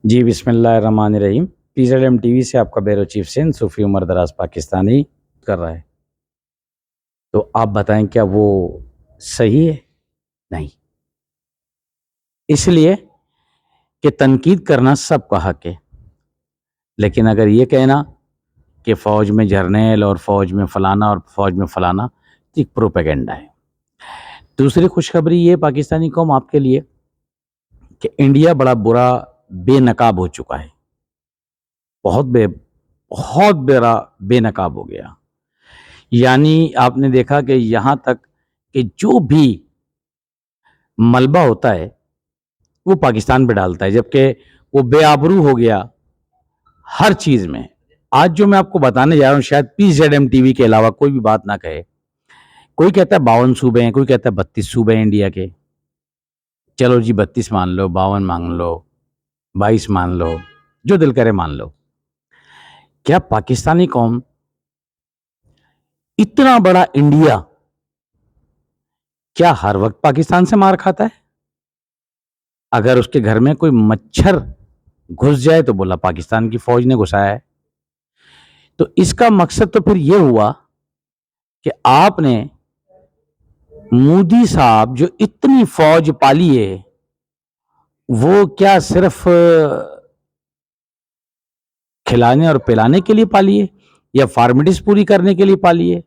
جی بسم اللہ الرحمن الرحیم. PZM ٹی وی سے آپ کا بیرو چیف سین صوفی عمر دراز پاکستانی کر رہا ہے. تو آپ بتائیں کیا وہ صحیح ہے؟ نہیں. اس لیے کہ تنقید کرنا سب کا حق ہے، لیکن اگر یہ کہنا کہ فوج میں جرنیل اور فوج میں فلانا اور فوج میں فلانا تو ایک پروپیگنڈا ہے. دوسری خوشخبری یہ پاکستانی قوم آپ کے لیے کہ انڈیا بڑا برا بے نقاب ہو چکا ہے. بہت برا بے نقاب ہو گیا. یعنی آپ نے دیکھا کہ یہاں تک کہ جو بھی ملبہ ہوتا ہے وہ پاکستان پہ ڈالتا ہے، جبکہ وہ بے آبرو ہو گیا ہر چیز میں. آج جو میں آپ کو بتانے جا رہا ہوں شاید PZM ٹی وی کے علاوہ کوئی بھی بات نہ کہے. کوئی کہتا ہے 52 صوبے ہیں، کوئی کہتا ہے 32 صوبے ہیں انڈیا کے. چلو جی 32 مان لو، 52 مان لو، 22 مان لو، جو دل کرے مان لو. کیا پاکستانی قوم اتنا بڑا انڈیا کیا ہر وقت پاکستان سے مار کھاتا ہے؟ اگر اس کے گھر میں کوئی مچھر گھس جائے تو بولا پاکستان کی فوج نے گھسایا ہے. تو اس کا مقصد تو پھر یہ ہوا کہ آپ نے مودی صاحب جو اتنی فوج پالی ہے وہ کیا صرف کھلانے اور پلانے کے لیے پالی ہے یا فارمیلٹیز پوری کرنے کے لیے پالی ہے؟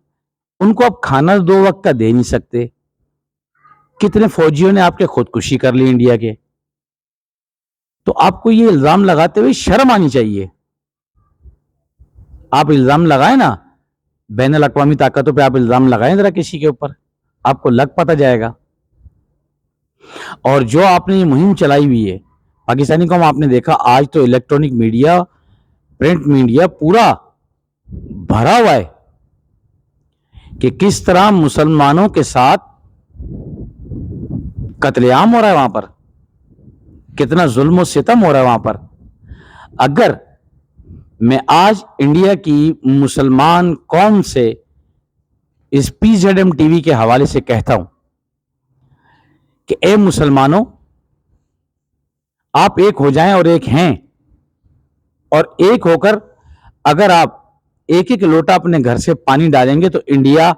ان کو آپ کھانا 2 وقت کا دے نہیں سکتے. کتنے فوجیوں نے آپ کے خودکشی کر لی انڈیا کے. تو آپ کو یہ الزام لگاتے ہوئے شرم آنی چاہیے. آپ الزام لگائیں نا، بین الاقوامی طاقتوں پہ آپ الزام لگائیں ذرا کسی کے اوپر، آپ کو لگ پتہ جائے گا. اور جو آپ نے یہ مہم چلائی ہوئی ہے پاکستانی قوم، آپ نے دیکھا آج تو الیکٹرانک میڈیا، پرنٹ میڈیا پورا بھرا ہوا ہے کہ کس طرح مسلمانوں کے ساتھ قتل عام ہو رہا ہے وہاں پر، کتنا ظلم و ستم ہو رہا ہے وہاں پر. اگر میں آج انڈیا کی مسلمان قوم سے اس PZM ٹی وی کے حوالے سے کہتا ہوں کہ اے مسلمانوں، آپ ایک ہو جائیں اور ایک ہیں، اور ایک ہو کر اگر آپ ایک ایک لوٹا اپنے گھر سے پانی ڈالیں گے تو انڈیا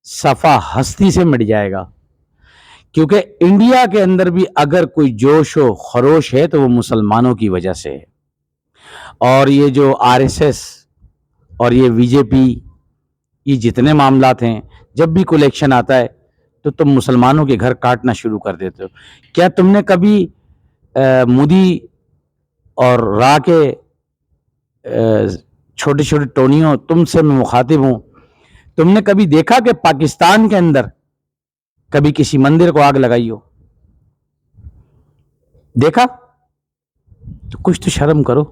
صفا ہستی سے مٹ جائے گا. کیونکہ انڈیا کے اندر بھی اگر کوئی جوش و خروش ہے تو وہ مسلمانوں کی وجہ سے ہے. اور یہ جو RSS اور یہ BJP، یہ جتنے معاملات ہیں، جب بھی کوئی الیکشن آتا ہے تو تم مسلمانوں کے گھر کاٹنا شروع کر دیتے ہو. کیا تم نے کبھی مودی اور راہ کے چھوٹے چھوٹے ٹونیوں، تم سے میں مخاطب ہوں، تم نے کبھی دیکھا کہ پاکستان کے اندر کبھی کسی مندر کو آگ لگائی ہو؟ دیکھا؟ تو کچھ تو شرم کرو،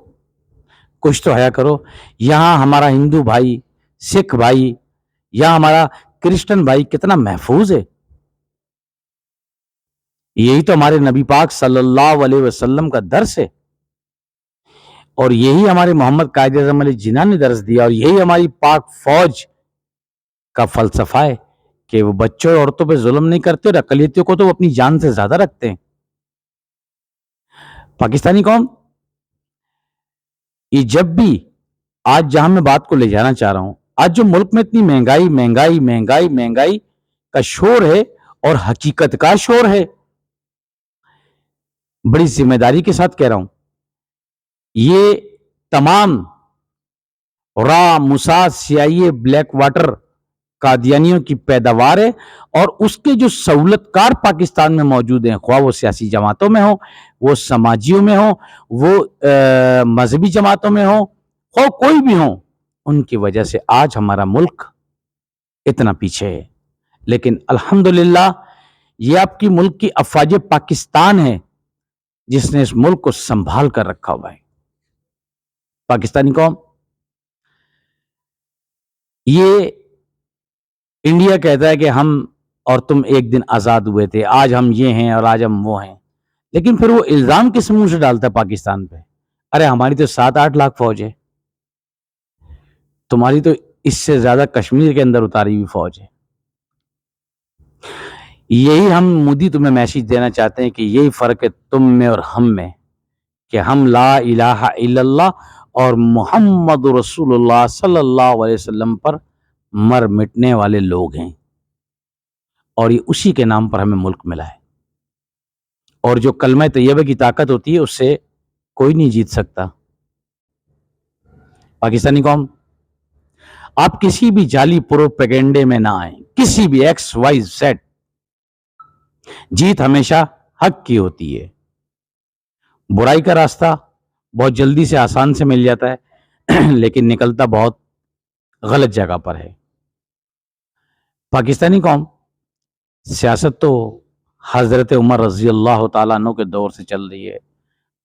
کچھ تو حیا کرو. یہاں ہمارا ہندو بھائی، سکھ بھائی یا ہمارا کرسچن بھائی کتنا محفوظ ہے. یہی تو ہمارے نبی پاک صلی اللہ علیہ وسلم کا درس ہے، اور یہی ہمارے محمد قائد اعظم علیہ جناح نے درس دیا، اور یہی ہماری پاک فوج کا فلسفہ ہے کہ وہ بچوں اور عورتوں پہ ظلم نہیں کرتے، اور اقلیتوں کو تو وہ اپنی جان سے زیادہ رکھتے ہیں. پاکستانی قوم، یہ جب بھی آج جہاں میں بات کو لے جانا چاہ رہا ہوں، آج جو ملک میں اتنی مہنگائی کا شور ہے اور حقیقت کا شور ہے، بڑی ذمہ داری کے ساتھ کہہ رہا ہوں، یہ تمام موساد CIA بلیک واٹر قادیانیوں کی پیداوار ہے. اور اس کے جو سہولت کار پاکستان میں موجود ہیں، خواہ وہ سیاسی جماعتوں میں ہوں، وہ سماجیوں میں ہوں، وہ مذہبی جماعتوں میں ہوں، خواہ کوئی بھی ہوں، ان کی وجہ سے آج ہمارا ملک اتنا پیچھے ہے. لیکن الحمدللہ یہ آپ کی ملک کی افواج پاکستان ہے جس نے اس ملک کو سنبھال کر رکھا ہوا ہے. پاکستانی قوم، یہ انڈیا کہتا ہے کہ ہم اور تم ایک دن آزاد ہوئے تھے، آج ہم یہ ہیں اور آج ہم وہ ہیں، لیکن پھر وہ الزام کس منہ سے ڈالتا ہے پاکستان پہ؟ ارے ہماری تو 7-8 لاکھ فوج ہے، تمہاری تو اس سے زیادہ کشمیر کے اندر اتاری ہوئی فوج ہے. یہی ہم مودی تمہیں میسج دینا چاہتے ہیں کہ یہی فرق ہے تم میں اور ہم میں، کہ ہم لا الہ الا اللہ اور محمد رسول اللہ صلی اللہ علیہ وسلم پر مر مٹنے والے لوگ ہیں، اور یہ اسی کے نام پر ہمیں ملک ملا ہے، اور جو کلمہ طیبہ کی طاقت ہوتی ہے اس سے کوئی نہیں جیت سکتا۔ پاکستانی قوم، آپ کسی بھی جعلی پروپیگنڈے میں نہ آئیں، کسی بھی ایکس وائی زیڈ، جیت ہمیشہ حق کی ہوتی ہے۔ برائی کا راستہ بہت جلدی سے آسان سے مل جاتا ہے لیکن نکلتا بہت غلط جگہ پر ہے۔ پاکستانی قوم، سیاست تو حضرت عمر رضی اللہ تعالیٰ عنہ کے دور سے چل رہی ہے،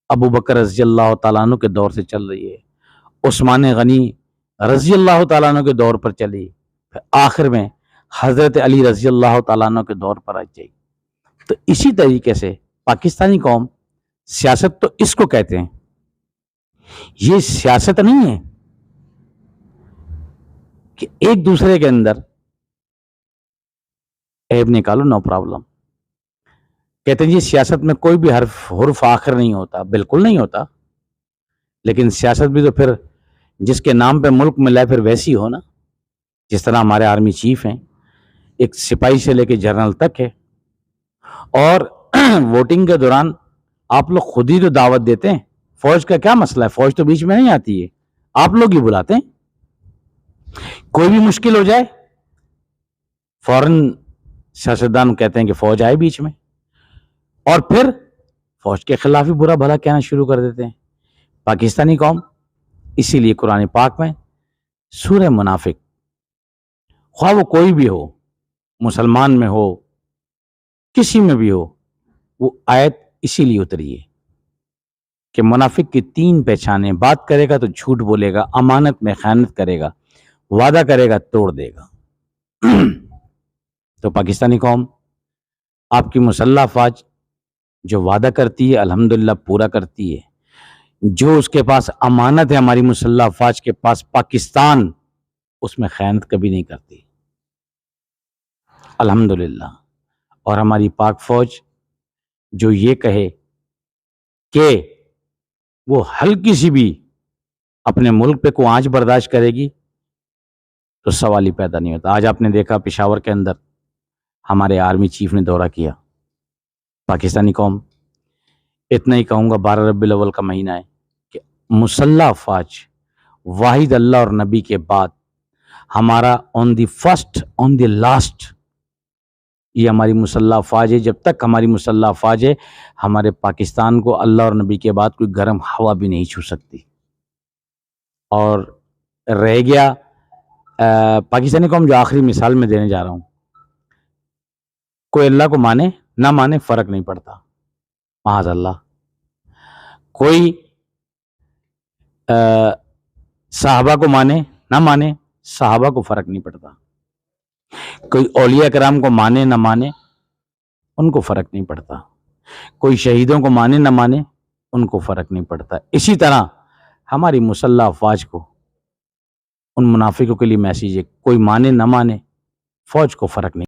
ابو بکر رضی اللہ تعالیٰ عنہ کے دور سے چل رہی ہے، عثمان غنی رضی اللہ تعالیٰ عنہ کے دور پر چلی، پھر آخر میں حضرت علی رضی اللہ تعالیٰ عنہ کے دور پر آ جائی۔ تو اسی طریقے سے پاکستانی قوم، سیاست تو اس کو کہتے ہیں، یہ سیاست نہیں ہے کہ ایک دوسرے کے اندر عیب نکالو، نو پرابلم۔ کہتے ہیں جی سیاست میں کوئی بھی حرف آخر نہیں ہوتا، بالکل نہیں ہوتا، لیکن سیاست بھی تو پھر جس کے نام پہ ملک ملا ہے پھر ویسی ہو نا، جس طرح ہمارے آرمی چیف ہیں، ایک سپاہی سے لے کے جنرل تک ہے، اور ووٹنگ کے دوران آپ لوگ خود ہی تو دعوت دیتے ہیں۔ فوج کا کیا مسئلہ ہے؟ فوج تو بیچ میں نہیں آتی ہے، آپ لوگ ہی بلاتے ہیں۔ کوئی بھی مشکل ہو جائے فوراً سیاستدان کہتے ہیں کہ فوج آئے بیچ میں، اور پھر فوج کے خلاف ہی برا بھلا کہنا شروع کر دیتے ہیں۔ پاکستانی قوم، اسی لیے قرآن پاک میں سورہ منافق، خواہ وہ کوئی بھی ہو، مسلمان میں ہو، کسی میں بھی ہو، وہ آیت اسی لیے اتری ہے کہ منافق کی 3 پہچانیں: بات کرے گا تو جھوٹ بولے گا، امانت میں خیانت کرے گا، وعدہ کرے گا توڑ دے گا۔ تو پاکستانی قوم، آپ کی مسلح افواج جو وعدہ کرتی ہے الحمدللہ پورا کرتی ہے، جو اس کے پاس امانت ہے ہماری مسلح افواج کے پاس پاکستان، اس میں خیانت کبھی نہیں کرتی الحمدللہ۔ اور ہماری پاک فوج جو یہ کہے کہ وہ ہلکی سی بھی اپنے ملک پہ کو آنچ برداشت کرے گی تو سوال ہی پیدا نہیں ہوتا۔ آج آپ نے دیکھا پشاور کے اندر ہمارے آرمی چیف نے دورہ کیا۔ پاکستانی قوم، اتنا ہی کہوں گا، 12 ربیع الاول کا مہینہ ہے کہ مسلح افواج واحد اللہ اور نبی کے بعد ہمارا آن the first on the last یہ ہماری مسلح افواج ہے۔ جب تک ہماری مسلح افواج ہے، ہمارے پاکستان کو اللہ اور نبی کے بعد کوئی گرم ہوا بھی نہیں چھو سکتی۔ اور رہ گیا پاکستانی قوم، جو آخری مثال میں دینے جا رہا ہوں، کوئی اللہ کو مانے نہ مانے فرق نہیں پڑتا، معاذ اللہ۔ کوئی صحابہ کو مانے نہ مانے، صحابہ کو فرق نہیں پڑتا۔ کوئی اولیاء کرام کو مانے نہ مانے، ان کو فرق نہیں پڑتا۔ کوئی شہیدوں کو مانے نہ مانے، ان کو فرق نہیں پڑتا۔ اسی طرح ہماری مسلح افواج کو، ان منافقوں کے لیے میسیج ہے، کوئی مانے نہ مانے، فوج کو فرق نہیں